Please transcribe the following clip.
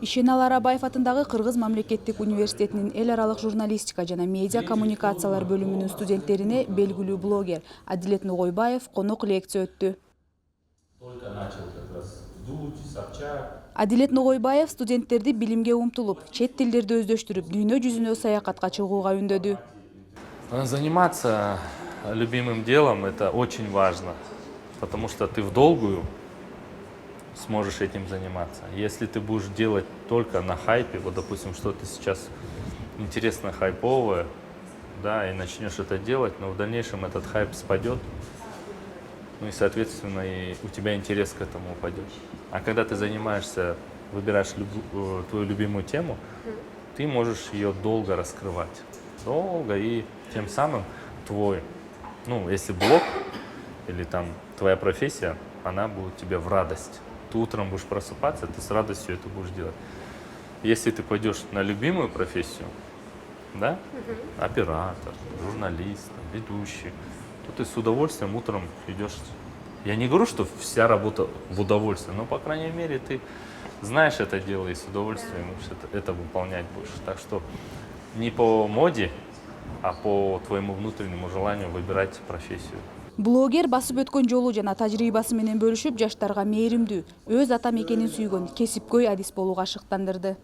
Ишенал Арабаев атындагы Кыргыз мамлекеттик университетинин эл аралык журналистика жана медиа коммуникациялар бөлүмүнүн студенттерине белгилүү блогер Адилет Ногойбаев конок лекция өттү. Адилет Ногойбаев студенттерди билимге умтулуп, чет тилдерди өздөштүрүп, дүйнө жүзүнө саякатка чыгууга үндөдү. Заниматься любимым делом — это очень важно, потому что ты в долгую сможешь этим заниматься. Если ты будешь делать только на хайпе, вот, допустим, что-то сейчас интересно хайповое, да, и начнешь это делать, но в дальнейшем этот хайп спадет, ну и, соответственно, и у тебя интерес к этому упадет. А когда ты занимаешься, выбираешь твою любимую тему, ты можешь ее долго раскрывать. Долго, и тем самым твой, ну, если блог или там твоя профессия, она будет тебе в радость. Ты утром будешь просыпаться, ты с радостью это будешь делать. Если ты пойдешь на любимую профессию, да, оператор, журналист, ведущий, то ты с удовольствием утром идешь. Я не говорю, что вся работа в удовольствие, но, по крайней мере, ты знаешь это дело и с удовольствием это выполнять будешь. Так что не по моде, а по твоему внутреннему желанию выбирать профессию. Блогер басып өткөн жолу жана тажрыйбасы менен бөлүшүп, жаштарга мээримдүү, өз ата мекенин сүйгөн, кесипкөй адис болууга шыктандырды.